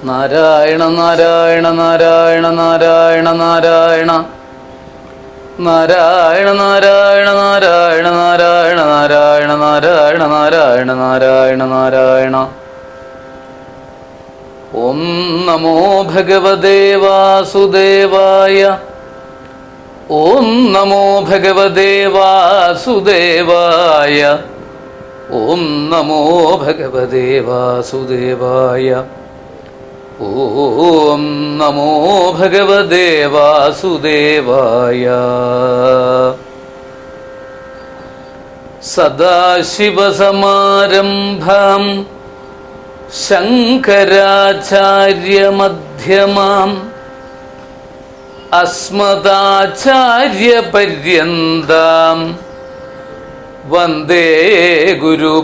നാരായണ നാരായണ നാരായണ നാരായണ നാരായണ നാരായണ നാരായണ നാരായണ നാരായണ നാരായണ നാരായണ നാരായണ നാരായണ നാരായണ. ഓം നമോ ഭഗവതേ വാസുദേവായ. ഓം നമോ ഭഗവതേ വാസുദേവായ. ഓം നമോ ഭഗവതേ വാസുദേവായ. ഓം നമോ ഭഗവതേ വാസുദേവായ. സദാശിവസമാരംഭാം ശങ്കരാചാര്യമധ്യമാം അസ്മദാചാര്യപര്യന്താം വന്ദേ ഗുരുപരമ്പരാം.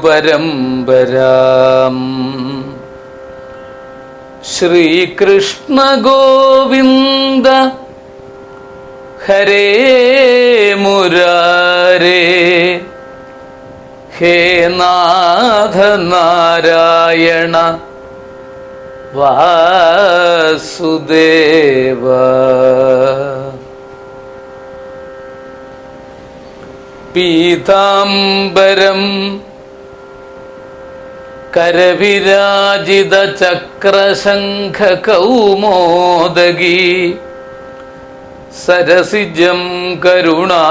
ശ്രീകൃഷ്ണ ഗോവിന്ദ ഹരേ മുരാരേ. ഹേ നാഥ നാരായണ വാസുദേവ. പീതാംബരം കരവിരാജിത ചക്രശംഖ കൗമോദഗീ സരസിജം കരുണാസമുദ്രം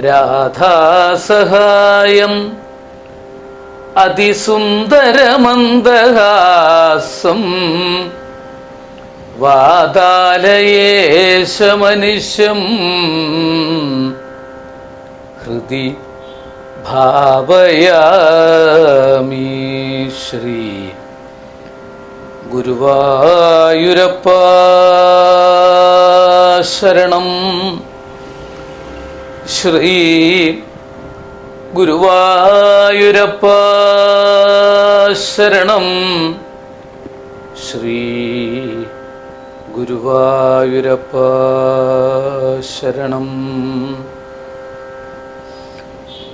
രാധാസഹായം അതിസുന്ദരമന്ദഹാസം വാതാലയേശമനിശം ഹൃദി ഭാവയാമി. ശ്രീ ഗുരുവായൂരപ്പ ശരണം. ശ്രീ ഗുരുവായൂരപ്പ ശരണം. ശ്രീ ഗുരുവായൂരപ്പ ശരണം.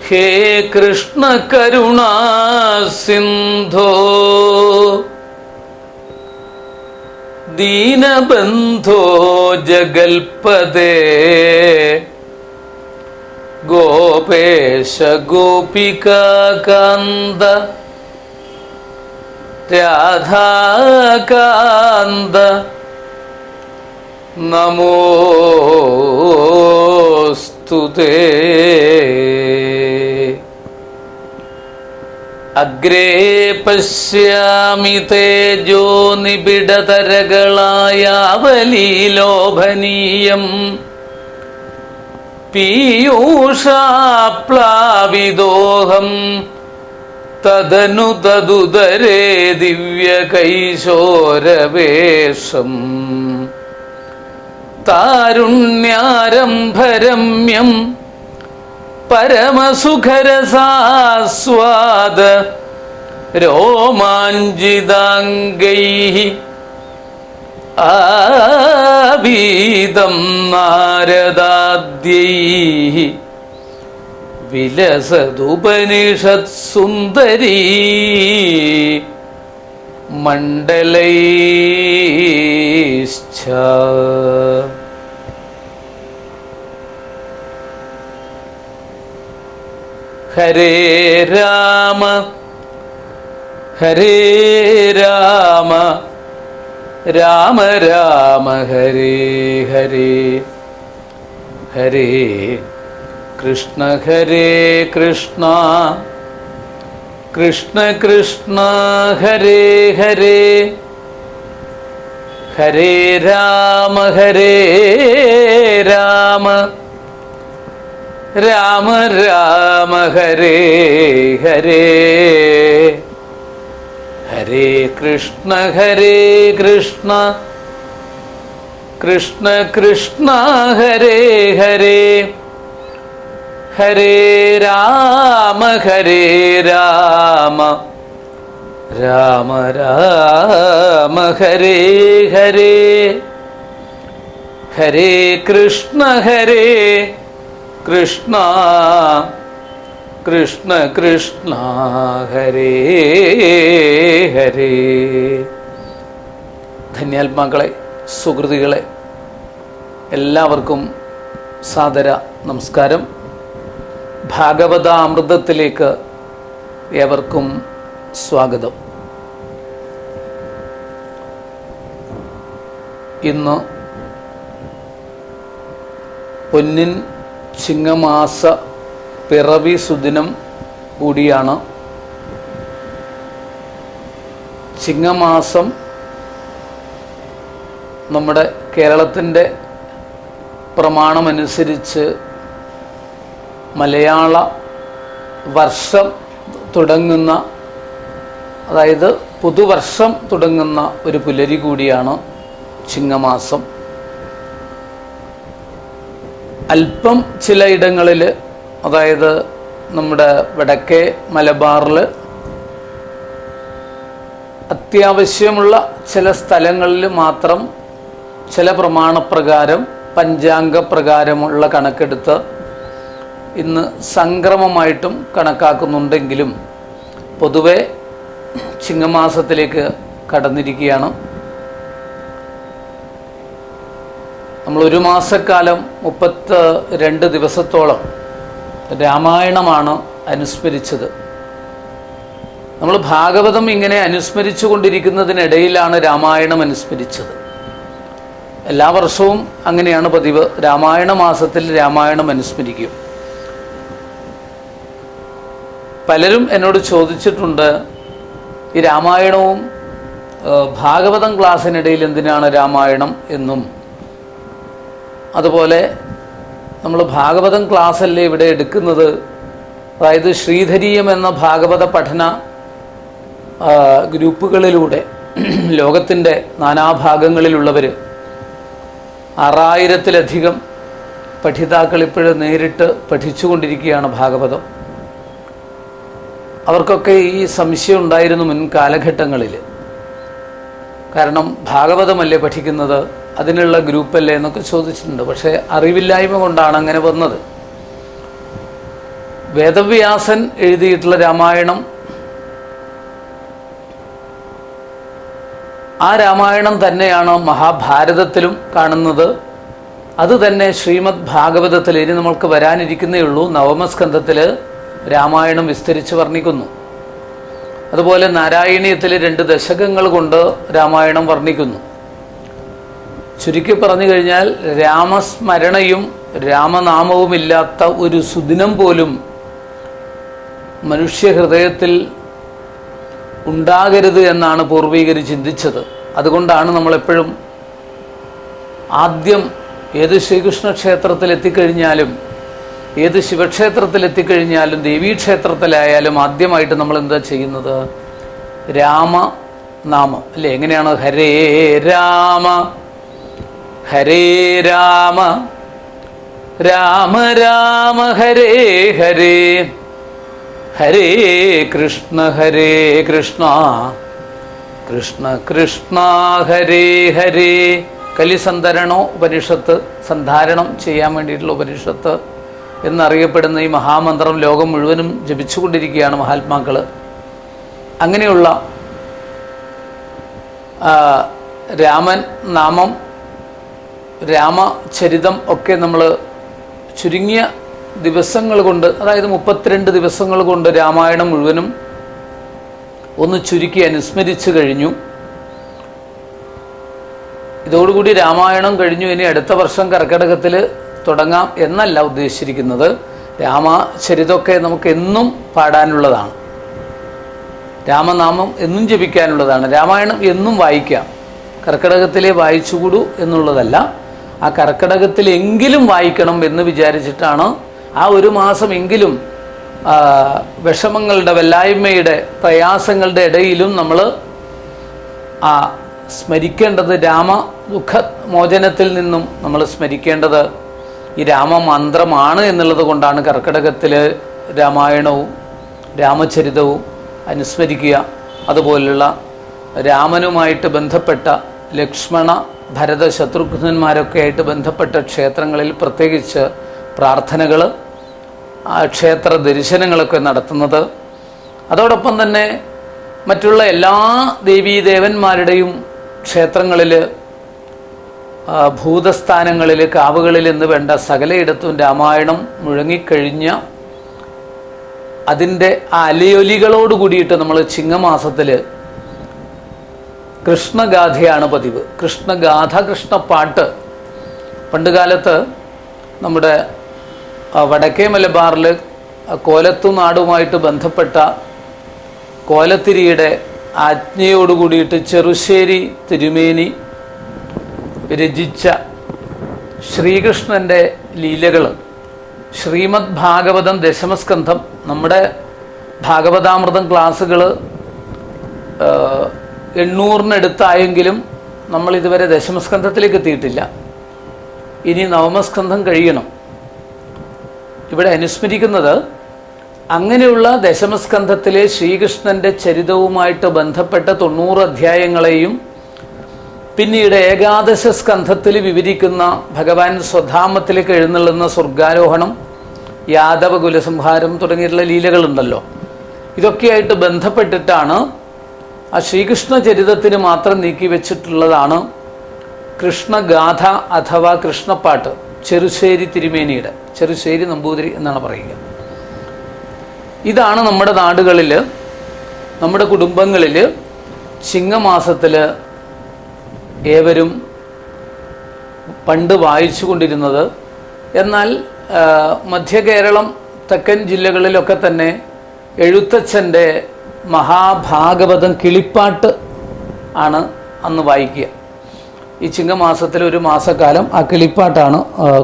ഹേ കൃഷ്ണ കരുണാ സിന്ധോ ദീനബന്ധോ ജഗൽപദേ ഗോപേശ ഗോപികാകാന്ത രാധാകാന്ത നമോസ്തുതേ. അഗ്രേ പശ്യാമി തേജോ നിബിഡതരകളായാവലീലോഭനീയം പീയൂഷാപ്ലാവിദോഹം തദനു തദുദരേ ദിവ്യകൈശോരവേഷം താരുണ്യാരംഭരമ്യം പരമസുഖരസാസ്വാദ രോമാഞ്ചിതാംഗൈഃ ആവീതം നാരദാദ്യൈഃ വിലസതുപനിഷത്സുന്ദരീ മണ്ഡലൈശ്ച. ഹരേ രാമ ഹരേ രാമ രാമ രാമ ഹരേ ഹരേ. ഹരേ കൃഷ്ണ ഹരേ കൃഷ്ണ കൃഷ്ണ കൃഷ്ണ ഹരേ ഹരേ. ഹരേ രാമ ഹരേ രാമ രാമ രാമ ഹരേ ഹരേ. ഹരേ കൃഷ്ണ ഹരേ കൃഷ്ണ കൃഷ്ണ കൃഷ്ണ ഹരേ ഹരേ. ഹരേ രാമ ഹരേ രാമ രാമ രാമ ഹരേ ഹരേ. ഹരേ കൃഷ്ണ ഹരേ കൃഷ്ണ കൃഷ്ണ കൃഷ്ണ ഹരേ ഹരേ. ധന്യാത്മാക്കളെ, സുഹൃതികളെ, എല്ലാവർക്കും സാദര നമസ്കാരം. ഭാഗവതാമൃതത്തിലേക്ക് ഏവർക്കും സ്വാഗതം. ഇന്ന് പൊന്നിൻ ചിങ്ങമാസ പിറവി സുദിനം കൂടിയാണ്. ചിങ്ങമാസം നമ്മുടെ കേരളത്തിൻ്റെ പ്രമാണമനുസരിച്ച് മലയാള വർഷം തുടങ്ങുന്ന, അതായത് പുതുവർഷം തുടങ്ങുന്ന ഒരു പുലരി കൂടിയാണ് ചിങ്ങമാസം. അല്പം ചിലയിടങ്ങളിൽ, അതായത് നമ്മുടെ വടക്കേ മലബാറിൽ അത്യാവശ്യമുള്ള ചില സ്ഥലങ്ങളിൽ മാത്രം ചില പ്രമാണപ്രകാരം പഞ്ചാംഗപ്രകാരമുള്ള കണക്കെടുത്ത് ഇന്ന് സംക്രമമായിട്ടും കണക്കാക്കുന്നുണ്ടെങ്കിലും പൊതുവെ ചിങ്ങമാസത്തിലേക്ക് കടന്നിരിക്കുകയാണ്. നമ്മൾ ഒരു മാസക്കാലം 32 ദിവസത്തോളം രാമായണമാണ് അനുസ്മരിച്ചത്. നമ്മൾ ഭാഗവതം ഇങ്ങനെ അനുസ്മരിച്ചു കൊണ്ടിരിക്കുന്നതിനിടയിലാണ് രാമായണം അനുസ്മരിച്ചത്. എല്ലാ വർഷവും അങ്ങനെയാണ് പതിവ്. രാമായണ മാസത്തിൽ രാമായണം അനുസ്മരിക്കും. പലരും എന്നോട് ചോദിച്ചിട്ടുണ്ട്, ഈ രാമായണവും ഭാഗവതം ക്ലാസ്സിനിടയിൽ എന്തിനാണ് രാമായണം എന്നും. അതുപോലെ നമ്മൾ ഭാഗവതം ക്ലാസ്സല്ലേ ഇവിടെ എടുക്കുന്നത്, അതായത് ശ്രീധരീയം എന്ന ഭാഗവത പഠന ഗ്രൂപ്പുകളിലൂടെ ലോകത്തിൻ്റെ നാനാഭാഗങ്ങളിലുള്ളവർ 6000-ലധികം പഠിതാക്കൾ ഇപ്പോഴും നേരിട്ട് പഠിച്ചുകൊണ്ടിരിക്കുകയാണ് ഭാഗവതം. അവർക്കൊക്കെ ഈ സംശയം ഉണ്ടായിരുന്നു മുൻ കാലഘട്ടങ്ങളിൽ. കാരണം ഭാഗവതമല്ലേ പഠിക്കുന്നത്, അതിനുള്ള ഗ്രൂപ്പല്ലേ എന്നൊക്കെ ചോദിച്ചിട്ടുണ്ട്. പക്ഷേ അറിവില്ലായ്മ കൊണ്ടാണ് അങ്ങനെ വന്നത്. വേദവ്യാസൻ എഴുതിയിട്ടുള്ള രാമായണം, ആ രാമായണം തന്നെയാണ് മഹാഭാരതത്തിലും കാണുന്നത്. അത് തന്നെ ശ്രീമദ് ഭാഗവതത്തിൽ ഇനി നമ്മൾക്ക് വരാനിരിക്കുന്നേ ഉള്ളൂ. നവമസ്കന്ധത്തിൽ രാമായണം വിസ്തരിച്ച് വർണ്ണിക്കുന്നു. അതുപോലെ നാരായണീയത്തിൽ 2 ദശകങ്ങൾ കൊണ്ട് രാമായണം വർണ്ണിക്കുന്നു. ചുരുക്കി പറഞ്ഞു കഴിഞ്ഞാൽ രാമസ്മരണയും രാമനാമവുമില്ലാത്ത ഒരു സുദിനം പോലും മനുഷ്യഹൃദയത്തിൽ ഉണ്ടാകരുത് എന്നാണ് പൂർവികർ ചിന്തിച്ചത്. അതുകൊണ്ടാണ് നമ്മളെപ്പോഴും ആദ്യം ഏത് ശ്രീകൃഷ്ണ ക്ഷേത്രത്തിൽ എത്തിക്കഴിഞ്ഞാലും, ഏത് ശിവക്ഷേത്രത്തിൽ എത്തിക്കഴിഞ്ഞാലും, ദേവീക്ഷേത്രത്തിലായാലും ആദ്യമായിട്ട് നമ്മൾ എന്താ ചെയ്യുന്നത്? രാമനാമം അല്ലേ? എങ്ങനെയാണ്? ഹരേ രാമ ഹരേ രാമ രാമ രാമ ഹരേ ഹരേ ഹരേ കൃഷ്ണ കൃഷ്ണ കൃഷ്ണ ഹരേ ഹരേ. കലിസന്ധരണോ ഉപനിഷത്ത്, സന്ധാരണം ചെയ്യാൻ വേണ്ടിയിട്ടുള്ള ഉപനിഷത്ത് എന്നറിയപ്പെടുന്ന ഈ മഹാമന്ത്രം ലോകം മുഴുവനും ജപിച്ചുകൊണ്ടിരിക്കുകയാണ് മഹാത്മാക്കൾ. അങ്ങനെയുള്ള രാമൻ നാമം, രാമചരിതം ഒക്കെ നമ്മൾ ചുരുങ്ങിയ ദിവസങ്ങൾ കൊണ്ട്, അതായത് 32 ദിവസങ്ങൾ കൊണ്ട് രാമായണം മുഴുവനും ഒന്ന് ചുരുക്കി അനുസ്മരിച്ചു കഴിഞ്ഞു. ഇതോടുകൂടി രാമായണം കഴിഞ്ഞു. ഇനി അടുത്ത വർഷം കർക്കിടകത്തിൽ തുടങ്ങാം എന്നല്ല ഉദ്ദേശിച്ചിരിക്കുന്നത്. രാമചരിതമൊക്കെ നമുക്ക് എന്നും പാടാനുള്ളതാണ്. രാമനാമം എന്നും ജപിക്കാനുള്ളതാണ്. രാമായണം എന്നും വായിക്കാം. കർക്കിടകത്തിലെ വായിച്ചുകൂടൂ എന്നുള്ളതല്ല, ആ കർക്കിടകത്തിലെങ്കിലും വായിക്കണം എന്ന് വിചാരിച്ചിട്ടാണ് ആ ഒരു മാസമെങ്കിലും വിഷമങ്ങളുടെ, വല്ലായ്മയുടെ, പ്രയാസങ്ങളുടെ ഇടയിലും നമ്മൾ ആ സ്മരിക്കേണ്ടത്, രാമ ദുഃഖമോചനത്തിൽ നിന്നും നമ്മൾ സ്മരിക്കേണ്ടത് ഈ രാമമന്ത്രമാണ് എന്നുള്ളത് കൊണ്ടാണ് കർക്കിടകത്തിൽ രാമായണവും രാമചരിതവും അനുസ്മരിക്കുക. അതുപോലുള്ള രാമനുമായിട്ട് ബന്ധപ്പെട്ട ലക്ഷ്മണ ഭരത ശത്രുഘ്നന്മാരൊക്കെ ആയിട്ട് ബന്ധപ്പെട്ട ക്ഷേത്രങ്ങളിൽ പ്രത്യേകിച്ച് പ്രാർത്ഥനകൾ, ക്ഷേത്ര ദർശനങ്ങളൊക്കെ നടത്തുന്നത്. അതോടൊപ്പം തന്നെ മറ്റുള്ള എല്ലാ ദേവീദേവന്മാരുടെയും ക്ഷേത്രങ്ങളിൽ, ഭൂതസ്ഥാനങ്ങളിൽ, കാവുകളിൽ എന്ന് വേണ്ട സകലയിടത്തും രാമായണം മുഴങ്ങിക്കഴിഞ്ഞ അതിൻ്റെ അലയൊലികളോട് കൂടിയിട്ട് നമ്മൾ ചിങ്ങമാസത്തിൽ കൃഷ്ണഗാഥയാണ് പതിവ്. കൃഷ്ണഗാഥ, കൃഷ്ണപ്പാട്ട്. പണ്ടുകാലത്ത് നമ്മുടെ വടക്കേ മലബാറിൽ കോലത്തുനാടുമായിട്ട് ബന്ധപ്പെട്ട കോലത്തിരിയുടെ ആജ്ഞയോട് കൂടിയിട്ട് ചെറുശ്ശേരി തിരുമേനി രചിച്ച ശ്രീകൃഷ്ണൻ്റെ ലീലകൾ, ശ്രീമദ് ഭാഗവതം ദശമസ്കന്ധം. നമ്മുടെ ഭാഗവതാമൃതം ക്ലാസ്സുകൾ 800-നടുത്തായെങ്കിലും നമ്മൾ ഇതുവരെ ദശമസ്കന്ധത്തിലേക്ക് എത്തിയിട്ടില്ല. ഇനി നവമസ്കന്ധം കഴിയണം. ഇവിടെ അനുസ്മരിക്കുന്നത് അങ്ങനെയുള്ള ദശമസ്കന്ധത്തിലെ ശ്രീകൃഷ്ണൻ്റെ ചരിതവുമായിട്ട് ബന്ധപ്പെട്ട 90 അധ്യായങ്ങളെയും പിന്നീട് ഏകാദശ സ്കന്ധത്തിൽ വിവരിക്കുന്ന ഭഗവാൻ സ്വധാമത്തിലേക്ക് എഴുന്നള്ളുന്ന സ്വർഗാരോഹണം, യാദവ കുലസംഹാരം തുടങ്ങിയിട്ടുള്ള ലീലകളുണ്ടല്ലോ. ഇതൊക്കെയായിട്ട് ബന്ധപ്പെട്ടിട്ടാണ് ആ ശ്രീകൃഷ്ണ ചരിതത്തിന് മാത്രം നീക്കി വെച്ചിട്ടുള്ളതാണ് കൃഷ്ണഗാഥ അഥവാ കൃഷ്ണപ്പാട്ട്. ചെറുശ്ശേരി തിരുമേനിയുടെ, ചെറുശ്ശേരി നമ്പൂതിരി എന്നാണ് പറയുക. ഇതാണ് നമ്മുടെ നാടുകളിൽ, നമ്മുടെ കുടുംബങ്ങളിൽ ചിങ്ങമാസത്തിൽ ഏവരും പണ്ട് വായിച്ചു കൊണ്ടിരുന്നത്. എന്നാൽ മധ്യകേരളം, തെക്കൻ ജില്ലകളിലൊക്കെ തന്നെ എഴുത്തച്ഛൻ്റെ മഹാഭാഗവതം കിളിപ്പാട്ട് ആണ് അന്ന് വായിക്കുക. ഈ ചിങ്ങമാസത്തിൽ ഒരു മാസക്കാലം ആ കിളിപ്പാട്ടാണ്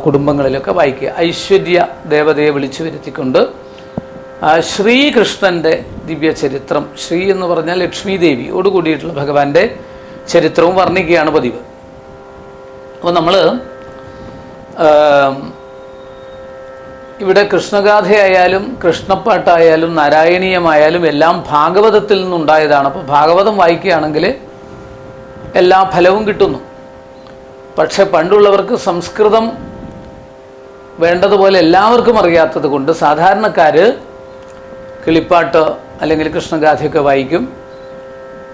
കുടുംബങ്ങളിലൊക്കെ വായിക്കുക. ഐശ്വര്യ ദേവതയെ വിളിച്ചു വരുത്തിക്കൊണ്ട് ശ്രീകൃഷ്ണൻ്റെ ദിവ്യചരിത്രം, ശ്രീ എന്ന് പറഞ്ഞാൽ ലക്ഷ്മി ദേവിയോട് കൂടിയിട്ടുള്ള ഭഗവാന്റെ ചരിത്രവും വർണ്ണിക്കുകയാണ് പതിവ്. അപ്പോൾ നമ്മൾ ഇവിടെ കൃഷ്ണഗാഥയായാലും കൃഷ്ണപ്പാട്ടായാലും നാരായണീയമായാലും എല്ലാം ഭാഗവതത്തിൽ നിന്നുണ്ടായതാണ്. അപ്പോൾ ഭാഗവതം വായിക്കുകയാണെങ്കിൽ എല്ലാ ഫലവും കിട്ടുന്നു. പക്ഷെ പണ്ടുള്ളവർക്ക് സംസ്കൃതം വേണ്ടതുപോലെ എല്ലാവർക്കും അറിയാത്തത് കൊണ്ട് സാധാരണക്കാർ കിളിപ്പാട്ട് അല്ലെങ്കിൽ കൃഷ്ണഗാഥയൊക്കെ വായിക്കും.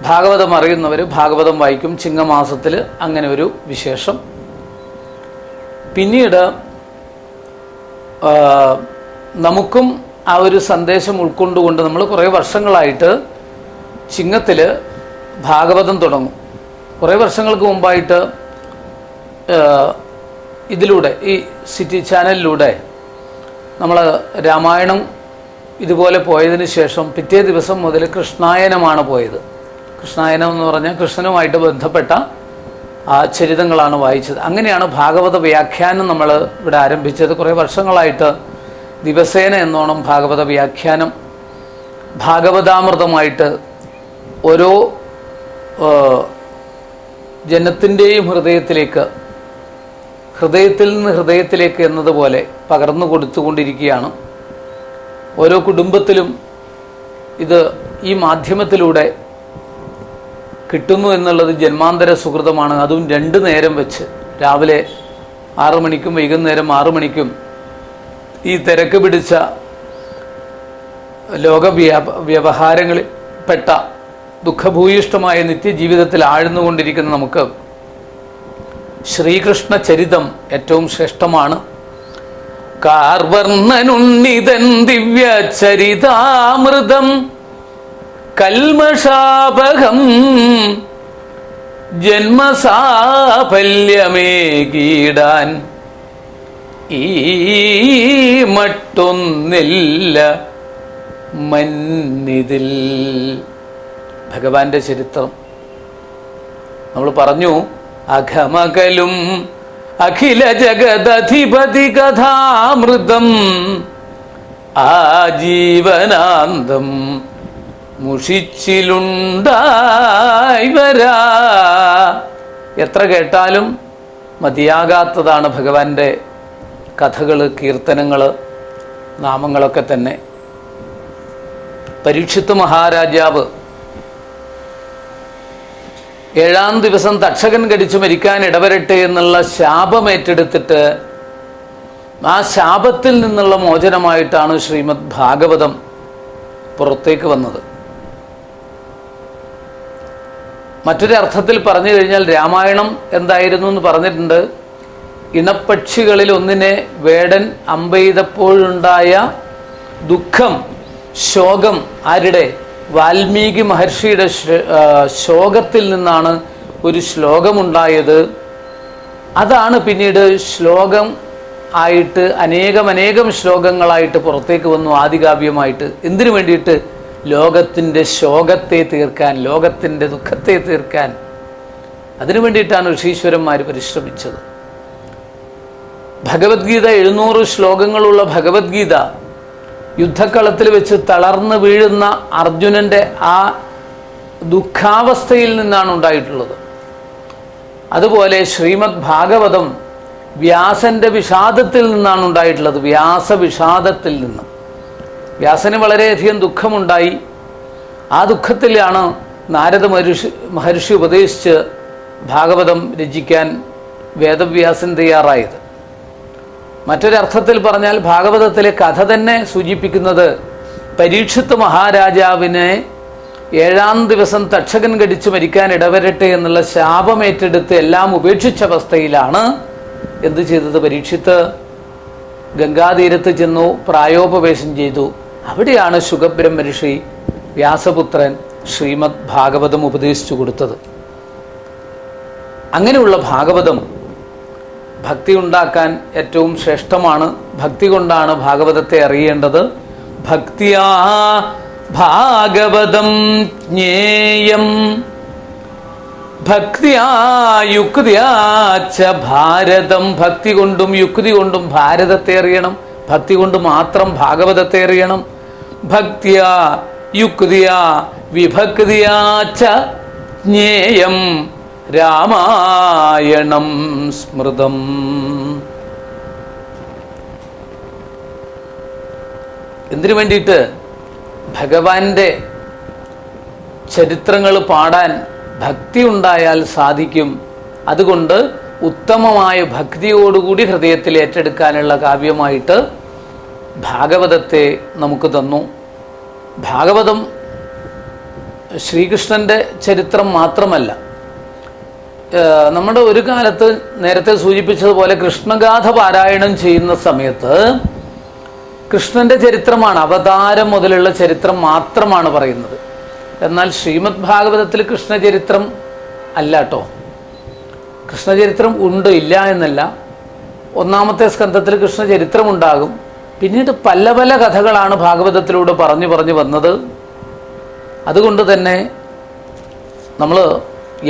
ഭാഗവതം അറിയുന്നവർ ഭാഗവതം വായിക്കും. ചിങ്ങമാസത്തിൽ അങ്ങനെ ഒരു വിശേഷം. പിന്നീട് നമുക്കും ആ ഒരു സന്ദേശം ഉൾക്കൊണ്ടുകൊണ്ട് നമ്മൾ കുറേ വർഷങ്ങളായിട്ട് ചിങ്ങത്തിൽ ഭാഗവതം തുടങ്ങും. കുറേ വർഷങ്ങൾക്ക് മുമ്പായിട്ട് ഇതിലൂടെ, ഈ സിറ്റി ചാനലിലൂടെ നമ്മൾ രാമായണം ഇതുപോലെ പോയതിന് ശേഷം പിറ്റേ ദിവസം മുതൽ കൃഷ്ണായനമാണ് പോയത്. കൃഷ്ണായനം എന്ന് പറഞ്ഞാൽ കൃഷ്ണനുമായിട്ട് ബന്ധപ്പെട്ട ആ ചരിതങ്ങളാണ് വായിച്ചത്. അങ്ങനെയാണ് ഭാഗവത വ്യാഖ്യാനം നമ്മൾ ഇവിടെ ആരംഭിച്ചത്. കുറേ വർഷങ്ങളായിട്ട് ദിവസേന എന്നോണം ഭാഗവത വ്യാഖ്യാനം ഭാഗവതാമൃതമായിട്ട് ഓരോ ജനത്തിൻ്റെയും ഹൃദയത്തിൽ നിന്ന് ഹൃദയത്തിലേക്ക് എന്നതുപോലെ പകർന്നു കൊടുത്തുകൊണ്ടിരിക്കുകയാണ്. ഓരോ കുടുംബത്തിലും ഇത് ഈ മാധ്യമത്തിലൂടെ കിട്ടുന്നു എന്നുള്ളത് ജന്മാന്തര സുഹൃതമാണ്. അതും 2 നേരം വെച്ച്, രാവിലെ 6 മണിക്കും വൈകുന്നേരം 6 മണിക്കും. ഈ തിരക്ക് പിടിച്ച വ്യവഹാരങ്ങളിൽ പെട്ട ദുഃഖഭൂയിഷ്ടമായ നിത്യജീവിതത്തിൽ ആഴ്ന്നുകൊണ്ടിരിക്കുന്ന നമുക്ക് ശ്രീകൃഷ്ണ ചരിതം ഏറ്റവും ശ്രേഷ്ഠമാണ്. കാർവർണ്ണനുണ്ണിതൻ ദിവ്യ ചരിതാമൃതം കൽമഷാപകം ജന്മസാഫല്യമേകീടാൻ ഈ മട്ടൊന്നില്ല മന്നിതിൽ. ഭഗവാന്റെ ചരിത്രം നമ്മൾ പറഞ്ഞു. അഘമകലും അഖില ജഗദധിപതി കഥാമൃതം ആജീവനാന്തം മുഷിച്ചിലുണ്ടായി വരാ. എത്ര കേട്ടാലും മതിയാകാത്തതാണ് ഭഗവാന്റെ കഥകൾ, കീർത്തനങ്ങൾ, നാമങ്ങളൊക്കെ തന്നെ. പരീക്ഷിത്ത് മഹാരാജാവ് 7-ാം ദിവസം തക്ഷകൻ കടിച്ചു മരിക്കാൻ ഇടവരട്ടെ എന്നുള്ള ശാപമേറ്റെടുത്തിട്ട് ആ ശാപത്തിൽ നിന്നുള്ള മോചനമായിട്ടാണ് ശ്രീമദ് ഭാഗവതം പുറത്തേക്ക് വന്നത്. മറ്റൊരു അർത്ഥത്തിൽ പറഞ്ഞു കഴിഞ്ഞാൽ രാമായണം എന്തായിരുന്നു എന്ന് പറഞ്ഞിട്ടുണ്ട്. ഇണപ്പക്ഷികളിൽ ഒന്നിനെ വേടൻ അമ്പെയ്തപ്പോഴുണ്ടായ ദുഃഖം, ശോകം, ആരുടെ? വാൽമീകി മഹർഷിയുടെ ശോകത്തിൽ നിന്നാണ് ഒരു ശ്ലോകമുണ്ടായത്. അതാണ് പിന്നീട് ശ്ലോകം ആയിട്ട് അനേകം ശ്ലോകങ്ങളായിട്ട് പുറത്തേക്ക് വന്നു, ആദികാവ്യമായിട്ട്. എന്തിനു വേണ്ടിയിട്ട്? ലോകത്തിൻ്റെ ശോകത്തെ തീർക്കാൻ, ലോകത്തിൻ്റെ ദുഃഖത്തെ തീർക്കാൻ. അതിനു വേണ്ടിയിട്ടാണ് ഋഷീശ്വരന്മാർ പരിശ്രമിച്ചത്. ഭഗവത്ഗീത 700 ശ്ലോകങ്ങളുള്ള ഭഗവത്ഗീത യുദ്ധക്കളത്തിൽ വെച്ച് തളർന്നു വീഴുന്ന അർജുനൻ്റെ ആ ദുഃഖാവസ്ഥയിൽ നിന്നാണ് ഉണ്ടായിട്ടുള്ളത്. അതുപോലെ ശ്രീമദ് ഭാഗവതം വ്യാസന്റെ വിഷാദത്തിൽ നിന്നാണ് ഉണ്ടായിട്ടുള്ളത്. വ്യാസവിഷാദത്തിൽ നിന്ന് വ്യാസന് വളരെയധികം ദുഃഖമുണ്ടായി. ആ ദുഃഖത്തിലാണ് നാരദ മഹർഷി ഉപദേശിച്ച് ഭാഗവതം രചിക്കാൻ വേദവ്യാസൻ തയ്യാറായത്. മറ്റൊരർത്ഥത്തിൽ പറഞ്ഞാൽ ഭാഗവതത്തിലെ കഥ തന്നെ സൂചിപ്പിക്കുന്നത് പരീക്ഷിത്ത് മഹാരാജാവിനെ 7-ാം ദിവസം തക്ഷകൻ കടിച്ചു മരിക്കാൻ ഇടവരട്ടെ എന്നുള്ള ശാപമേറ്റെടുത്ത് എല്ലാം ഉപേക്ഷിച്ച അവസ്ഥയിലാണ് എന്ത് ചെയ്തത്? പരീക്ഷിത്ത് ഗംഗാതീരത്ത് ചെന്നു, പ്രായോപവേശം ചെയ്തു. അവിടെയാണ് ശുകബ്രഹ്മർഷി വ്യാസപുത്രൻ ശ്രീമദ് ഭാഗവതം ഉപദേശിച്ചു കൊടുത്തത്. അങ്ങനെയുള്ള ഭാഗവതം ഭക്തി ഉണ്ടാക്കാൻ ഏറ്റവും ശ്രേഷ്ഠമാണ്. ഭക്തി കൊണ്ടാണ് ഭാഗവതത്തെ അറിയേണ്ടത്. ഭക്തിയാ ഭാഗവതം ജ്ഞേയം ഭക്തിയാ യുക്തിയാച്ച ഭാരതം. ഭക്തി കൊണ്ടും യുക്തി കൊണ്ടും ഭാരതത്തെ അറിയണം. ഭക്തി കൊണ്ട് മാത്രം ഭാഗവതത്തെ അറിയണം. ഭക്തിയാ യുക്തിയാ വിഭക്തിയാച്ച ജ്ഞേയം രാമായണം സ്മൃതം. എന്തിനു വേണ്ടിയിട്ട്? ഭഗവാന്റെ ചരിത്രങ്ങൾ പാടാൻ ഭക്തി ഉണ്ടായാൽ സാധിക്കും. അതുകൊണ്ട് ഉത്തമമായ ഭക്തിയോടുകൂടി ഹൃദയത്തിൽ ഏറ്റെടുക്കാനുള്ള കാവ്യമായിട്ട് ഭാഗവതത്തെ നമുക്ക് തന്നു. ഭാഗവതം ശ്രീകൃഷ്ണന്റെ ചരിത്രം മാത്രമല്ല. നമ്മുടെ ഒരു കാലത്ത് നേരത്തെ സൂചിപ്പിച്ചതുപോലെ കൃഷ്ണഗാഥ പാരായണം ചെയ്യുന്ന സമയത്ത് കൃഷ്ണന്റെ ചരിത്രമാണ്, അവതാരം മുതലുള്ള ചരിത്രം മാത്രമാണ് പറയുന്നത്. എന്നാൽ ശ്രീമദ് ഭാഗവതത്തിൽ കൃഷ്ണചരിത്രം അല്ല കേട്ടോ. കൃഷ്ണചരിത്രം ഉണ്ട്, ഇല്ല എന്നല്ല. 1-ാമത്തെ സ്കന്ധത്തിൽ കൃഷ്ണചരിത്രം ഉണ്ടാകും. പിന്നീട് പല പല കഥകളാണ് ഭാഗവതത്തിലൂടെ പറഞ്ഞു വന്നത്. അതുകൊണ്ട് തന്നെ നമ്മൾ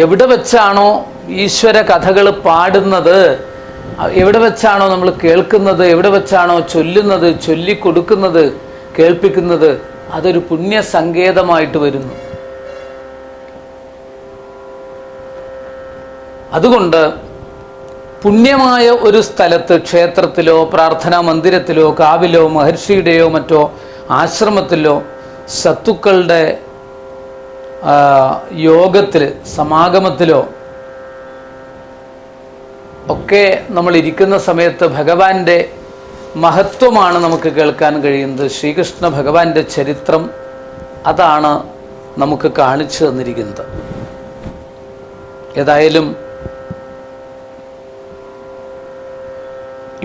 എവിടെ വെച്ചാണോ ഈശ്വര കഥകൾ പാടുന്നത്, എവിടെ വെച്ചാണോ നമ്മൾ കേൾക്കുന്നത്, എവിടെ വെച്ചാണോ ചൊല്ലുന്നത്, ചൊല്ലിക്കൊടുക്കുന്നത്, കേൾപ്പിക്കുന്നത്, അതൊരു പുണ്യസങ്കേതമായിട്ട് വരുന്നു. അതുകൊണ്ട് പുണ്യമായ ഒരു സ്ഥലത്ത്, ക്ഷേത്രത്തിലോ പ്രാർത്ഥനാ മന്ദിരത്തിലോ കാവിലോ മഹർഷിയുടെയോ മറ്റോ ആശ്രമത്തിലോ സത്തുക്കളുടെ യോഗത്തിൽ സമാഗമത്തിലോ ഒക്കെ നമ്മൾ ഇരിക്കുന്ന സമയത്ത് ഭഗവാന്റെ മഹത്വമാണ് നമുക്ക് കേൾക്കാൻ കഴിയുന്നത്. ശ്രീകൃഷ്ണ ഭഗവാന്റെ ചരിത്രം അതാണ് നമുക്ക് കാണിച്ചു തന്നിരിക്കുന്നത്. ഏതായാലും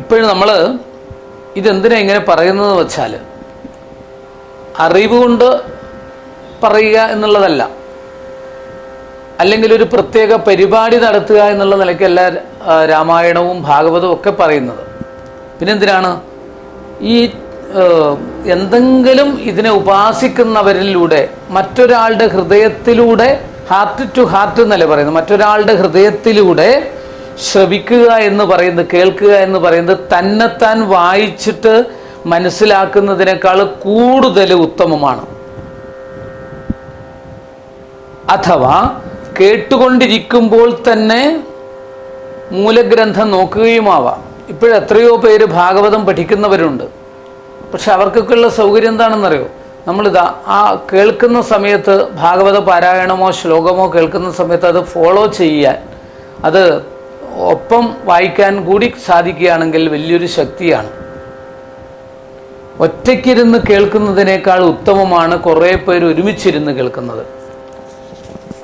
ഇപ്പോഴും നമ്മൾ ഇതെന്തിനാ ഇങ്ങനെ പറയുന്നത് വെച്ചാൽ, അറിവ് കൊണ്ട് പറയുക എന്നുള്ളതല്ല, അല്ലെങ്കിൽ ഒരു പ്രത്യേക പരിപാടി നടത്തുക എന്നുള്ള നിലയ്ക്കല്ല രാമായണവും ഭാഗവതവും ഒക്കെ പറയുന്നത്. പിന്നെന്തിനാണ് ഈ എന്തെങ്കിലും ഇതിനെ ഉപാസിക്കുന്നവരിലൂടെ മറ്റൊരാളുടെ ഹൃദയത്തിലൂടെ, ഹാർട്ട് ടു ഹാർട്ട് എന്നല്ലേ പറയുന്നത്, മറ്റൊരാളുടെ ഹൃദയത്തിലൂടെ ശ്രവിക്കുക എന്ന് പറയുന്നത്, കേൾക്കുക എന്ന് പറയുന്നത് തന്നെത്താൻ വായിച്ചിട്ട് മനസ്സിലാക്കുന്നതിനേക്കാൾ കൂടുതൽ ഉത്തമമാണ്. അഥവാ കേട്ടുകൊണ്ടിരിക്കുമ്പോൾ തന്നെ മൂലഗ്രന്ഥം നോക്കുകയുമാവാം. ഇപ്പോഴെത്രയോ പേര് ഭാഗവതം പഠിക്കുന്നവരുണ്ട്. പക്ഷെ അവർക്കൊക്കെയുള്ള സൗകര്യം എന്താണെന്നറിയോ? നമ്മളിതാ ആ കേൾക്കുന്ന സമയത്ത് ഭാഗവത പാരായണമോ ശ്ലോകമോ കേൾക്കുന്ന സമയത്ത് അത് ഫോളോ ചെയ്യാൻ, അത് ഒപ്പം വായിക്കാൻ കൂടി സാധിക്കുകയാണെങ്കിൽ വലിയൊരു ശക്തിയാണ്. ഒറ്റയ്ക്കിരുന്ന് കേൾക്കുന്നതിനേക്കാൾ ഉത്തമമാണ് കുറേ പേര് ഒരുമിച്ചിരുന്ന് കേൾക്കുന്നത്.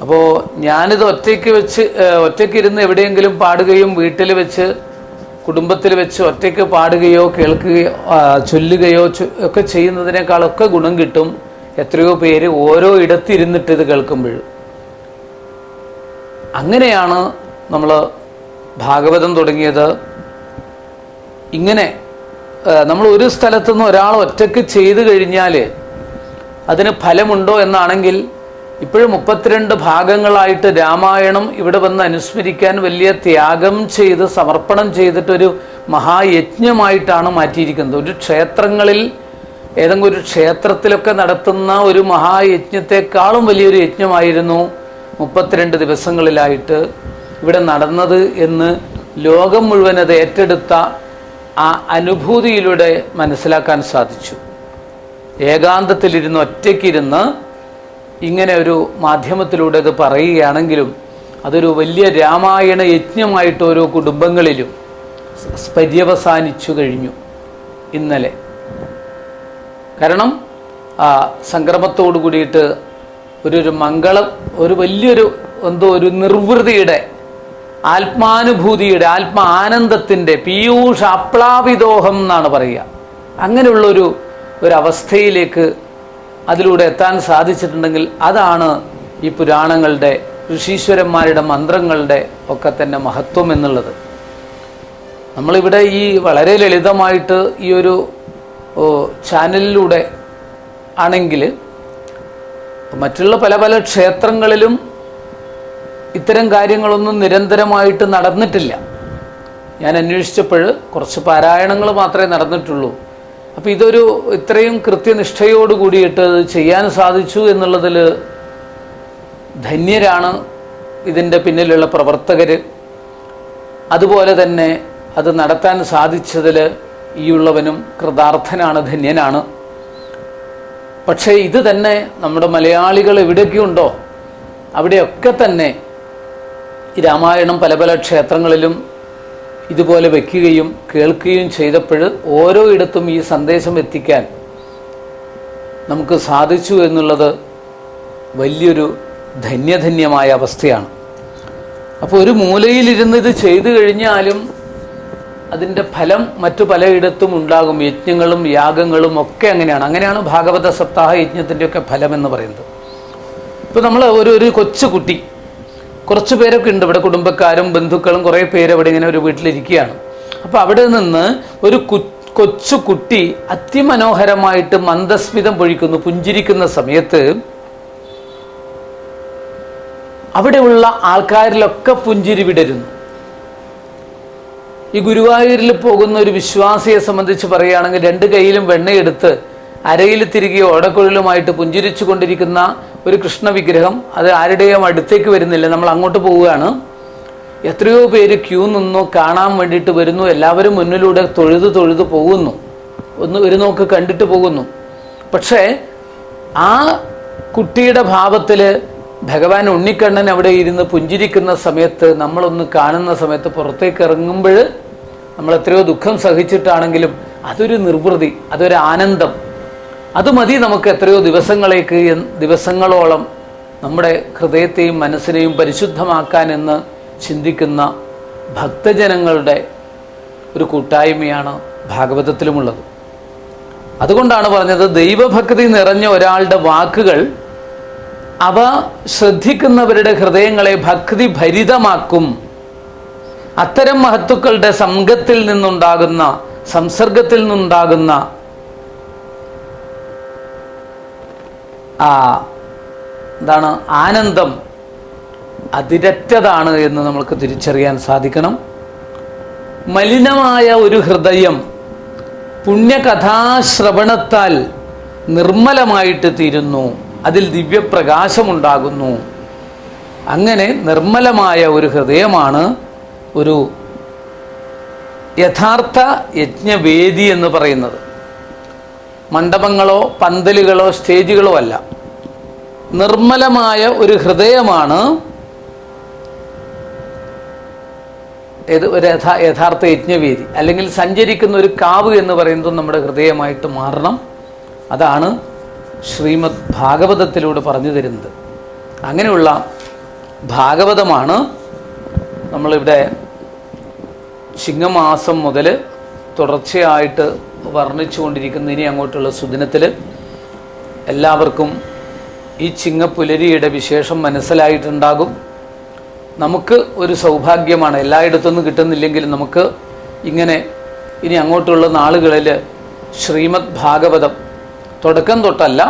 അപ്പോൾ ഞാനിത് ഒറ്റയ്ക്കിരുന്ന് എവിടെയെങ്കിലും പാടുകയും വീട്ടിൽ വെച്ച് കുടുംബത്തിൽ വെച്ച് ഒറ്റയ്ക്ക് പാടുകയോ കേൾക്കുകയോ ചൊല്ലുകയോ ഒക്കെ ചെയ്യുന്നതിനേക്കാളൊക്കെ ഗുണം കിട്ടും എത്രയോ പേര് ഓരോ ഇടത്തിരുന്നിട്ട് ഇത് കേൾക്കുമ്പോഴും. അങ്ങനെയാണ് നമ്മൾ ഭാഗവതം തുടങ്ങിയത്. ഇങ്ങനെ നമ്മൾ ഒരു സ്ഥലത്തുനിന്ന് ഒരാൾ ഒറ്റയ്ക്ക് ചെയ്തു കഴിഞ്ഞാൽ അതിന് ഫലമുണ്ടോ എന്നാണെങ്കിൽ ഇപ്പോഴും 32 ഭാഗങ്ങളായിട്ട് രാമായണം ഇവിടെ വന്ന് അനുസ്മരിക്കാൻ വലിയ ത്യാഗം ചെയ്ത് സമർപ്പണം ചെയ്തിട്ടൊരു മഹായജ്ഞമായിട്ടാണ് മാറ്റിയിരിക്കുന്നത്. ഒരു ക്ഷേത്രങ്ങളിൽ ഏതെങ്കിലും ഒരു ക്ഷേത്രത്തിലൊക്കെ നടത്തുന്ന ഒരു മഹായജ്ഞത്തെക്കാളും വലിയൊരു യജ്ഞമായിരുന്നു 32 ദിവസങ്ങളിലായിട്ട് ഇവിടെ നടന്നത് എന്ന് ലോകം മുഴുവൻ അത് ഏറ്റെടുത്ത ആ അനുഭൂതിയിലൂടെ മനസ്സിലാക്കാൻ സാധിച്ചു. ഏകാന്തത്തിലിരുന്ന് ഒറ്റയ്ക്കിരുന്ന് ഇങ്ങനെ ഒരു മാധ്യമത്തിലൂടെ ഇത് പറയുകയാണെങ്കിലും അതൊരു വലിയ രാമായണ യജ്ഞമായിട്ട് ഓരോ കുടുംബങ്ങളിലും പര്യവസാനിച്ചു കഴിഞ്ഞു ഇന്നലെ. കാരണം സംക്രമത്തോടു കൂടിയിട്ട് ഒരു മംഗളം, ഒരു വലിയൊരു ഒരു നിർവൃതിയുടെ, ആത്മാനുഭൂതിയുടെ, ആനന്ദത്തിൻ്റെ പീയൂഷാപ്ലാവിദോഹം എന്നാണ് പറയുക. അങ്ങനെയുള്ളൊരു അവസ്ഥയിലേക്ക് അതിലൂടെ എത്താൻ സാധിച്ചിട്ടുണ്ടെങ്കിൽ അതാണ് ഈ പുരാണങ്ങളുടെ, ഋഷീശ്വരന്മാരുടെ മന്ത്രങ്ങളുടെ ഒക്കെ തന്നെ മഹത്വം എന്നുള്ളത്. നമ്മളിവിടെ ഈ വളരെ ലളിതമായിട്ട് ഈ ഒരു ചാനലിലൂടെ ആണെങ്കിൽ മറ്റുള്ള പല പല ക്ഷേത്രങ്ങളിലും ഇത്തരം കാര്യങ്ങളൊന്നും നിരന്തരമായിട്ട് നടന്നിട്ടില്ല. ഞാൻ അന്വേഷിച്ചപ്പോൾ കുറച്ച് പാരായണങ്ങൾ മാത്രമേ നടന്നിട്ടുള്ളൂ. അപ്പോൾ ഇത്രയും കൃത്യനിഷ്ഠയോട് കൂടിയിട്ട് ചെയ്യാൻ സാധിച്ചു എന്നുള്ളതിൽ ധന്യരാണ് ഇതിൻ്റെ പിന്നിലുള്ള പ്രവർത്തകർ. അതുപോലെ തന്നെ അത് നടത്താൻ സാധിച്ചതിൽ ഈ ഉള്ളവനും കൃതാർത്ഥനാണ്, ധന്യനാണ്. പക്ഷേ ഇത് തന്നെ നമ്മുടെ മലയാളികൾ എവിടെയൊക്കെയുണ്ടോ അവിടെയൊക്കെ തന്നെ രാമായണം പല പല ക്ഷേത്രങ്ങളിലും ഇതുപോലെ വയ്ക്കുകയും കേൾക്കുകയും ചെയ്തപ്പോൾ ഓരോ ഇടത്തും ഈ സന്ദേശം എത്തിക്കാൻ നമുക്ക് സാധിച്ചു എന്നുള്ളത് വലിയൊരു ധന്യമായ അവസ്ഥയാണ്. അപ്പോൾ ഒരു മൂലയിലിരുന്ന് ഇത് ചെയ്തു കഴിഞ്ഞാലും അതിൻ്റെ ഫലം മറ്റു പലയിടത്തും ഉണ്ടാകും. യജ്ഞങ്ങളും യാഗങ്ങളും ഒക്കെ അങ്ങനെയാണ് ഭാഗവത സപ്താഹ യജ്ഞത്തിൻ്റെയൊക്കെ ഫലം എന്ന് പറയുന്നത്. ഇപ്പോൾ നമ്മൾ ഒരു കൊച്ചുകുട്ടി, കുറച്ച് പേരൊക്കെ ഉണ്ട് ഇവിടെ, കുടുംബക്കാരും ബന്ധുക്കളും കുറേ പേര് അവിടെ ഇങ്ങനെ ഒരു വീട്ടിലിരിക്കുകയാണ്. അപ്പോൾ അവിടെ നിന്ന് ഒരു കൊച്ചു കുട്ടി അതിമനോഹരമായിട്ട് മന്ദസ്മിതം പൊഴിക്കുന്നു, പുഞ്ചിരിക്കുന്ന സമയത്ത് അവിടെയുള്ള ആൾക്കാരിലൊക്കെ പുഞ്ചിരി വിടരുന്നു. ഈ ഗുരുവായൂരിൽ പോകുന്ന ഒരു വിശ്വാസിയെ സംബന്ധിച്ച് പറയുകയാണെങ്കിൽ 2 കൈയിലും വെണ്ണയെടുത്ത് അരയിൽ തിരികെ ഓടക്കുഴലുമായിട്ട് പുഞ്ചിരിച്ചു കൊണ്ടിരിക്കുന്ന ഒരു കൃഷ്ണ വിഗ്രഹം, അത് ആരുടെയും അടുത്തേക്ക് വരുന്നില്ല, നമ്മൾ അങ്ങോട്ട് പോവുകയാണ്. എത്രയോ പേര് ക്യൂ നിന്നു കാണാൻ വേണ്ടിയിട്ട് വരുന്നു. എല്ലാവരും മുന്നിലൂടെ തൊഴുതു പോകുന്നു, ഒരു നോക്ക് കണ്ടിട്ട് പോകുന്നു. പക്ഷേ ആ കുട്ടിയുടെ ഭാവത്തിൽ ഭഗവാൻ ഉണ്ണിക്കണ്ണൻ അവിടെ ഇരുന്ന് പുഞ്ചിരിക്കുന്ന സമയത്ത്, നമ്മളൊന്ന് കാണുന്ന സമയത്ത് പുറത്തേക്ക് ഇറങ്ങുമ്പോൾ നമ്മൾ എത്രയോ ദുഃഖം സഹിച്ചിട്ടാണെങ്കിലും അതൊരു നിർവൃതി, അതൊരു ആനന്ദം, അത് മതി നമുക്ക് എത്രയോ ദിവസങ്ങളോളം നമ്മുടെ ഹൃദയത്തെയും മനസ്സിനെയും പരിശുദ്ധമാക്കാൻ എന്ന് ചിന്തിക്കുന്ന ഭക്തജനങ്ങളുടെ ഒരു കൂട്ടായ്മയാണ് ഭാഗവതത്തിലുമുള്ളത്. അതുകൊണ്ടാണ് പറഞ്ഞത്, ദൈവഭക്തി നിറഞ്ഞ ഒരാളുടെ വാക്കുകൾ അവ ശ്രദ്ധിക്കുന്നവരുടെ ഹൃദയങ്ങളെ ഭക്തി ഭരിതമാക്കും. അത്തരം മഹത്തുക്കളുടെ സംഘത്തിൽ നിന്നുണ്ടാകുന്ന, സംസർഗത്തിൽ നിന്നുണ്ടാകുന്ന ആനന്ദം അതിരറ്റതാണ് എന്ന് നമ്മൾക്ക് തിരിച്ചറിയാൻ സാധിക്കണം. മലിനമായ ഒരു ഹൃദയം പുണ്യകഥാശ്രവണത്താൽ നിർമ്മലമായിട്ട് തീരുന്നു, അതിൽ ദിവ്യപ്രകാശമുണ്ടാകുന്നു. അങ്ങനെ നിർമ്മലമായ ഒരു ഹൃദയമാണ് ഒരു യഥാർത്ഥ യജ്ഞവേദി എന്ന് പറയുന്നത്. മണ്ഡപങ്ങളോ പന്തലുകളോ സ്റ്റേജുകളോ അല്ല, നിർമ്മലമായ ഒരു ഹൃദയമാണ് ഒരു യഥാർത്ഥ യജ്ഞവേദി, അല്ലെങ്കിൽ സഞ്ചരിക്കുന്ന ഒരു കാവ് എന്ന് പറയുന്നത് നമ്മുടെ ഹൃദയമായിട്ട് മാറണം. അതാണ് ശ്രീമദ് ഭാഗവതത്തിലൂടെ പറഞ്ഞു തരുന്നത്. അങ്ങനെയുള്ള ഭാഗവതമാണ് നമ്മളിവിടെ ചിങ്ങമാസം മുതൽ തുടർച്ചയായിട്ട് വർണ്ണിച്ചുകൊണ്ടിരിക്കുന്ന ഇനി അങ്ങോട്ടുള്ള സുദിനത്തിൽ. എല്ലാവർക്കും ഈ ചിങ്ങപ്പുലരിയുടെ വിശേഷം മനസ്സിലായിട്ടുണ്ടാകും. നമുക്ക് ഒരു സൗഭാഗ്യമാണ്, എല്ലായിടത്തുനിന്നും കിട്ടുന്നില്ലെങ്കിലും നമുക്ക് ഇങ്ങനെ ഇനി അങ്ങോട്ടുള്ള നാളുകളിൽ ശ്രീമദ് ഭാഗവതം തുടക്കം തൊട്ടല്ല,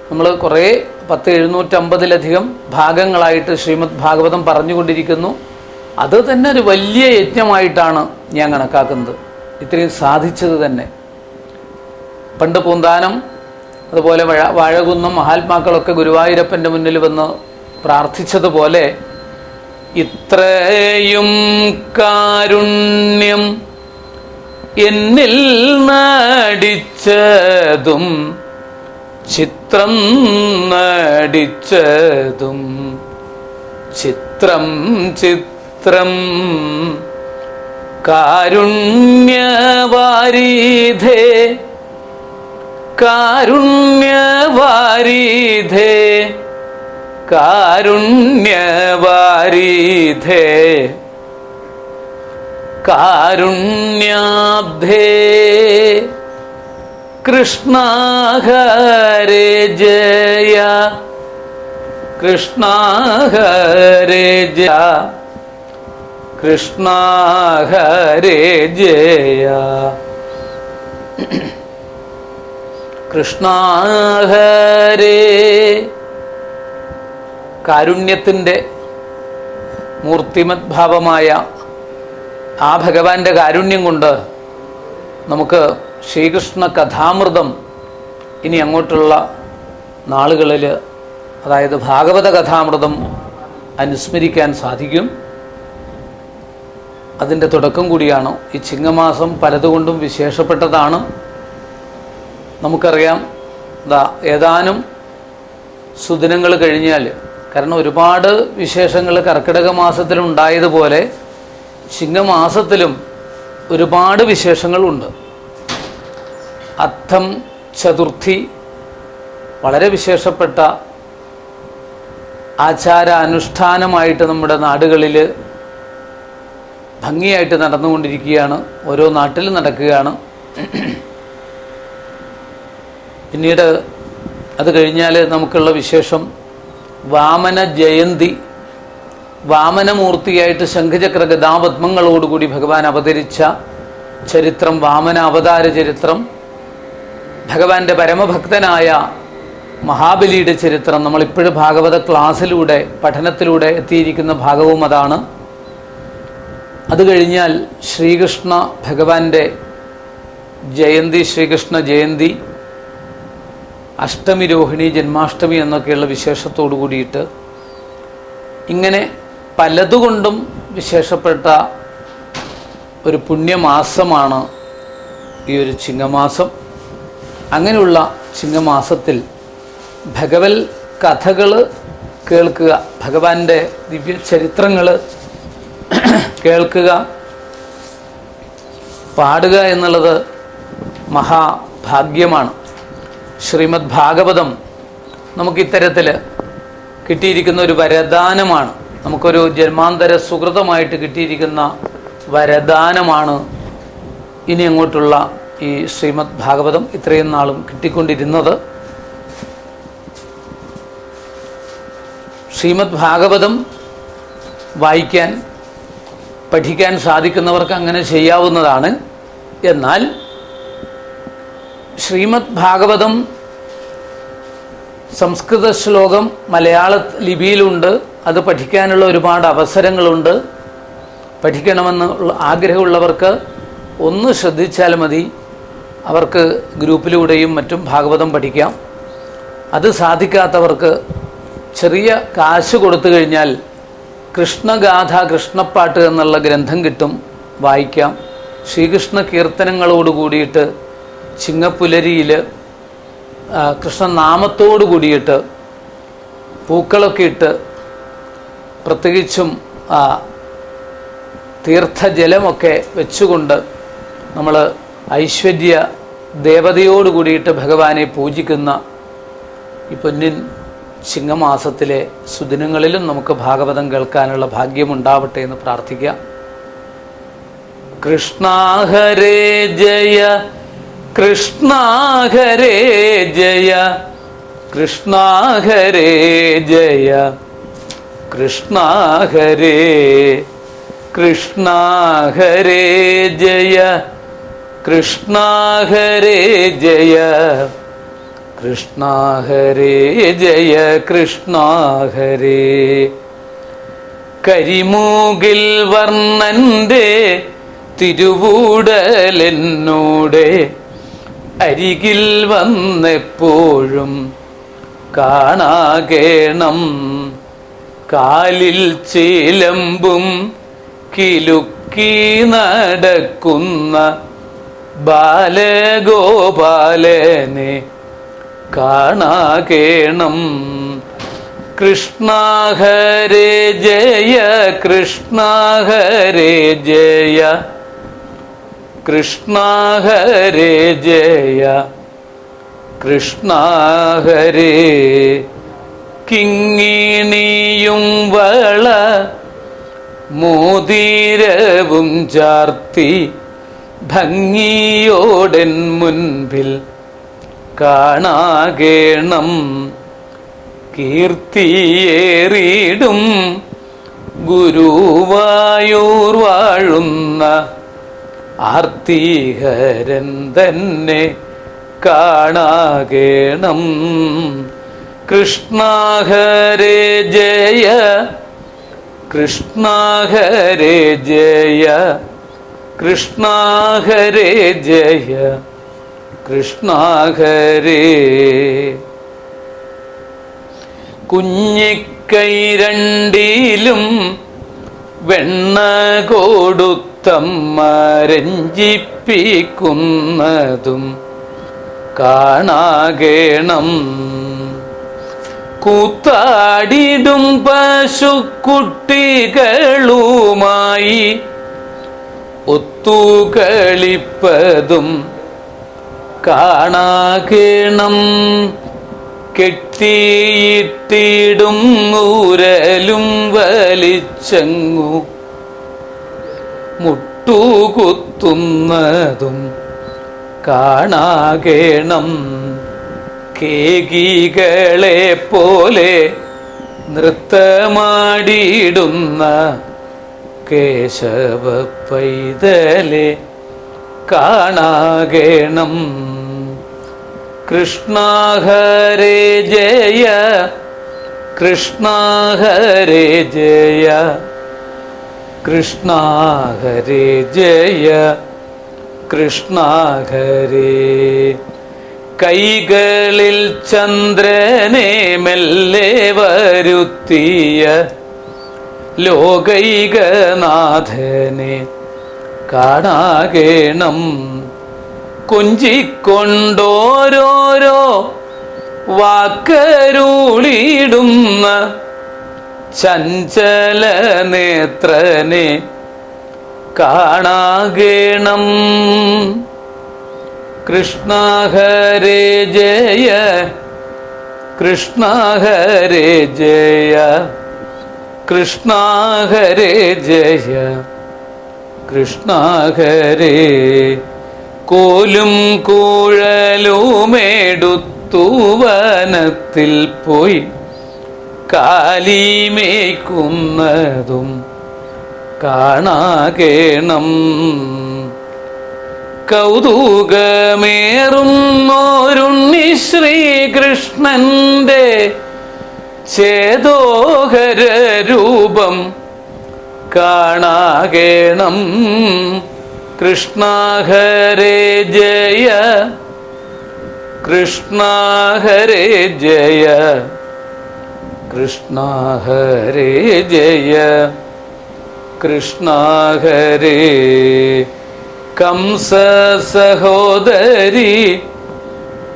നമ്മൾ കുറേ 750-ലധികം ഭാഗങ്ങളായിട്ട് ശ്രീമദ് ഭാഗവതം പറഞ്ഞുകൊണ്ടിരിക്കുന്നു. അത് തന്നെ ഒരു വലിയ യജ്ഞമായിട്ടാണ് ഞാൻ കണക്കാക്കുന്നത്. ഇത്രയും സാധിച്ചത് തന്നെ പണ്ട് പൂന്താനം അതുപോലെ വാഴകുന്നം മഹാത്മാക്കളൊക്കെ ഗുരുവായൂരപ്പൻ്റെ മുന്നിൽ വന്ന് പ്രാർത്ഥിച്ചതുപോലെ ഇത്രയും കാരുണ്യം എന്നിൽ നടിച്ചതും ചിത്രം നടിച്ചതും ചിത്രം ചിത്രം കാരുണ്യവാരിധേ കാരുണ്യവാരിധേ കാരുണ്യവാരിധേ കാരുണ്യാബ്ധേ കൃഷ്ണ ഹരേ ജയ കൃഷ്ണ ഹരേ ജയ കൃഷ്ണ ഹരേ ജയ കൃഷ്ണ ഹരേ. കാരുണ്യത്തിൻ്റെ മൂർത്തിമത് ഭാവമായ ആ ഭഗവാന്റെ കാരുണ്യം കൊണ്ട് നമുക്ക് ശ്രീകൃഷ്ണ കഥാമൃതം ഇനി അങ്ങോട്ടുള്ള നാളുകളിൽ, അതായത് ഭാഗവത കഥാമൃതം അനുസ്മരിക്കാൻ സാധിക്കും. അതിൻ്റെ തുടക്കം കൂടിയാണ് ഈ ചിങ്ങമാസം. പലതുകൊണ്ടും വിശേഷപ്പെട്ടതാണ്. നമുക്കറിയാം, ഏതാനും സുദിനങ്ങൾ കഴിഞ്ഞാൽ, കാരണം ഒരുപാട് വിശേഷങ്ങൾ കർക്കിടക മാസത്തിലുണ്ടായതുപോലെ ചിങ്ങമാസത്തിലും ഒരുപാട് വിശേഷങ്ങളുണ്ട്. അത്തം ചതുർത്ഥി വളരെ വിശേഷപ്പെട്ട ആചാരാനുഷ്ഠാനമായിട്ട് നമ്മുടെ നാടുകളിൽ ഭംഗിയായിട്ട് നടന്നുകൊണ്ടിരിക്കുകയാണ്. ഓരോ നാട്ടിൽ നടക്കുകയാണ്. പിന്നീട് അത് കഴിഞ്ഞാൽ നമുക്കുള്ള വിശേഷം വാമന ജയന്തി. വാമനമൂർത്തിയായിട്ട് ശംഖചക്ര ഗദാപത്മങ്ങളോടുകൂടി ഭഗവാൻ അവതരിച്ച ചരിത്രം, വാമന അവതാര ചരിത്രം, ഭഗവാന്റെ പരമഭക്തനായ മഹാബലിയുടെ ചരിത്രം. നമ്മളിപ്പോഴും ഭാഗവത ക്ലാസ്സിലൂടെ പഠനത്തിലൂടെ എത്തിയിരിക്കുന്ന ഭാഗവും അതാണ്. അത് കഴിഞ്ഞാൽ ശ്രീകൃഷ്ണ ഭഗവാന്റെ ജയന്തി, ശ്രീകൃഷ്ണ ജയന്തി, അഷ്ടമി, രോഹിണി, ജന്മാഷ്ടമി എന്നൊക്കെയുള്ള വിശേഷത്തോടു കൂടിയിട്ട് ഇങ്ങനെ പലതുകൊണ്ടും വിശേഷപ്പെട്ട ഒരു പുണ്യമാസമാണ് ഈ ഒരു ചിങ്ങമാസം. അങ്ങനെയുള്ള ചിങ്ങമാസത്തിൽ ഭഗവത് കഥകൾ കേൾക്കുക, ഭഗവാന്റെ ദിവ്യ ചരിത്രങ്ങൾ കേൾക്കുക, പാടുക എന്നുള്ളത് മഹാഭാഗ്യമാണ്. ശ്രീമദ് ഭാഗവതം നമുക്കിത്തരത്തിൽ കിട്ടിയിരിക്കുന്ന ഒരു വരദാനമാണ്. നമുക്കൊരു ജന്മാന്തര സുകൃതമായിട്ട് കിട്ടിയിരിക്കുന്ന വരദാനമാണ് ഇനി അങ്ങോട്ടുള്ള ഈ ശ്രീമദ് ഭാഗവതം ഇത്രയും നാളും കിട്ടിക്കൊണ്ടിരുന്നത്. ശ്രീമദ് ഭാഗവതം വായിക്കാൻ, പഠിക്കാൻ സാധിക്കുന്നവർക്ക് അങ്ങനെ ചെയ്യാവുന്നതാണ്. എന്നാൽ ശ്രീമദ് ഭാഗവതം സംസ്കൃത ശ്ലോകം മലയാള ലിപിയിലുണ്ട്. അത് പഠിക്കാനുള്ള ഒരുപാട് അവസരങ്ങളുണ്ട്. പഠിക്കണമെന്ന് ആഗ്രഹമുള്ളവർക്ക് ഒന്ന് ശ്രദ്ധിച്ചാൽ മതി. അവർക്ക് ഗ്രൂപ്പിലൂടെയും മറ്റും ഭാഗവതം പഠിക്കാം. അത് സാധിക്കാത്തവർക്ക് ചെറിയ കാശ് കൊടുത്തു കഴിഞ്ഞാൽ കൃഷ്ണഗാഥ, കൃഷ്ണപ്പാട്ട് എന്നുള്ള ഗ്രന്ഥം കിട്ടും, വായിക്കാം. ശ്രീകൃഷ്ണ കീർത്തനങ്ങളോട് കൂടിയിട്ട് ചിങ്ങപ്പുലരിയിൽ കൃഷ്ണനാമത്തോടു കൂടിയിട്ട് പൂക്കളൊക്കെ ഇട്ട്, പ്രത്യേകിച്ചും തീർത്ഥജലമൊക്കെ വെച്ചുകൊണ്ട് നമ്മൾ ഐശ്വര്യ ദേവതയോട് കൂടിയിട്ട് ഭഗവാനെ പൂജിക്കുന്ന ഈ പൊന്നിൻ ചിങ്ങമാസത്തിലെ സുദിനങ്ങളിലും നമുക്ക് ഭാഗവതം കേൾക്കാനുള്ള ഭാഗ്യമുണ്ടാവട്ടെ എന്ന് പ്രാർത്ഥിക്കാം. കൃഷ്ണ ഹരേ ജയ, കൃഷ്ണ ഹരേ ജയ, കൃഷ്ണ ഹരേ ജയ, കൃഷ്ണ ഹരേ, കൃഷ്ണ ഹരേ ജയ, കൃഷ്ണ ഹരേ ജയ, കൃഷ്ണ ഹരേ ജയ, കൃഷ്ണ ഹരേ. കരിമൂകിൽ വർണ്ണന്റെ തിരുവൂടലെന്നോടെ അരികിൽ വന്നെപ്പോഴും കാണാകേണം. കാലിൽ ചിലമ്പും കിലുക്കി നടക്കുന്ന ബാലഗോപാലനെ കാണാകേണം. കൃഷ്ണ ഹരേ ജയ, കൃഷ്ണ ഹരേ ജയ, കൃഷ്ണ ഹരേ ജയ, കൃഷ്ണ ഹരേ. കിങ്ങിണിയും വള മോതിരവും ചാർത്തി ഭംഗിയോടൻ മുൻപിൽ കാണാകേണം. കീർത്തിയേറിടും ഗുരുവായൂർ വാഴുന്ന ആർത്തിഹരൻ തന്നെ കാണാകേണം. കൃഷ്ണ ഹരേ ജയ, കൃഷ്ണ ഹരേ ജയ, കൃഷ്ണ ഹരേ ജയ, കൃഷ്ണ ഹരേ. കുഞ്ഞിക്കൈ രണ്ടിലും വെണ്ണ കൊടുത്തമ്മ രഞ്ജിപ്പിക്കുന്നതും കാണാകേണം. കൂത്താടിടും പശുക്കുട്ടികളുമായി ഒത്തുകളിപ്പതും കാണാകേണം. കെട്ടിയിട്ടിടും ഊരലും വലിച്ചങ്ങു മുട്ടുകുത്തുന്നതും കാണാകേണം. കേകികളെ പോലെ നൃത്തമാടിയിടുന്ന കേശവ പൈതലെ കാണാകേണം. കൃഷ്ണ ഹരേ ജയ, കൃഷ്ണ ഹരേ ജയ, കൃഷ്ണ ഹരേ ജയ, കൃഷ്ണ ഹരേ. കൈകളിൽ ചന്ദ്രനെ മെല്ലെ വരുത്തിയ ലോകൈകനാഥനെ കാണാകേണം. കൊഞ്ചിക്കൊണ്ടോരോരോ വാക്കരുളിടുന്ന ചഞ്ചല നേത്രനെ കാണാകേണം. കൃഷ്ണ ഹരേ ജയ, കൃഷ്ണ ഹരേ ജയ, കൃഷ്ണ ഹരേ ജയ, കൃഷ്ണ ഹരേ. കോലും കൂഴലുമെടുത്തു വനത്തിൽ പോയി കാലിമേക്കുന്നതും കാണാകേണം. കൗതുകമേറുന്നോരുണ്ണി ശ്രീകൃഷ്ണന്റെ ചേതോഹര രൂപം കാണാകേണം. കൃഷ്ണ ഹരേ ജയ, കൃഷ്ണ ഹരേ ജയ, കൃഷ്ണ ഹരേ ജയ, കൃഷ്ണ ഹരേ. കംസ സഹോദരി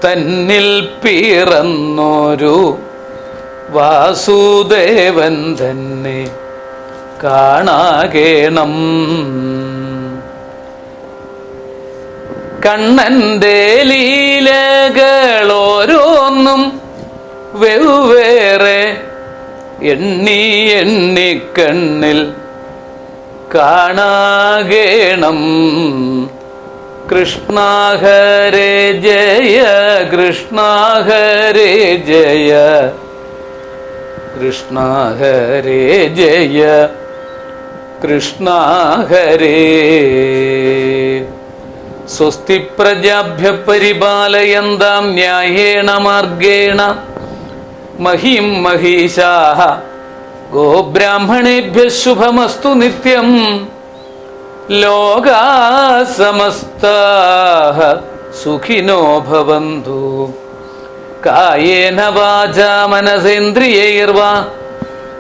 തന്നിൽ പിറന്നൊരു വാസുദേവൻ തന്നെ കാണാകേണം. കണ്ണന്റെ ലീലകളോരോന്നും വെവ്വേറെ എണ്ണി എണ്ണി കണ്ണിൽ കാണാകേണം. കൃഷ്ണ ഹരേ ജയ കൃഷ്ണ ഹരേ ജയ കൃഷ്ണ ഹരേ ജയ കൃഷ്ണ ഹരേ. സ്വസ്തി പ്രജാഭ്യ പരിപാലയന്താം ന്യായേണ മാർഗേണ മഹിം മഹീശാഃ ഗോബ്രാഹ്മണേഭ്യഃ ശുഭമസ്തു നിത്യം. ലോകാഃ സമസ്താഃ സുഖിനോ ഭവന്തു. കായേന വാചാ മനസേന്ദ്രിയൈർവാ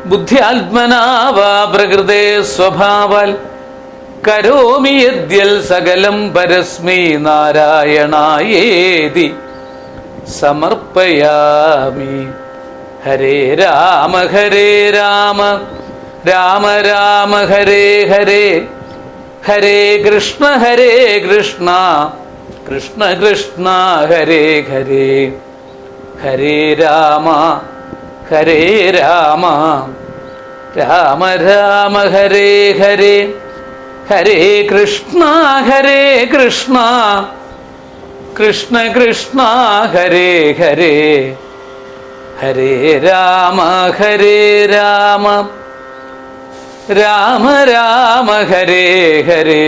ബുദ്ധ്യാത്മനാ വാ പ്രകൃതേ സ്വഭാവാൽ കരോമി യദ്യൽ സകലം പരസ്മൈ നാരായണായേതി സമർപ്പയാമി. ഹരേ രാമ രാമ രാമ ഹരേ ഹരേ ഹരേ കൃഷ്ണ കൃഷ്ണ കൃഷ്ണ ഹരേ ഹരേ. ഹരേ രാമ രാമ രാമ ഹരേ ഹരേ ഹരേ കൃഷ്ണ കൃഷ്ണ കൃഷ്ണ ഹരേ ഹരേ. ഹരേ രാമ രാമ രാമ ഹരേ ഹരേ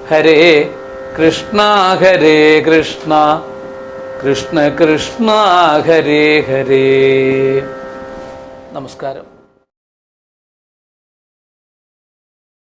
ഹരേ കൃഷ്ണ കൃഷ്ണ കൃഷ്ണ ഹരേ ഹരേ. നമസ്കാരം.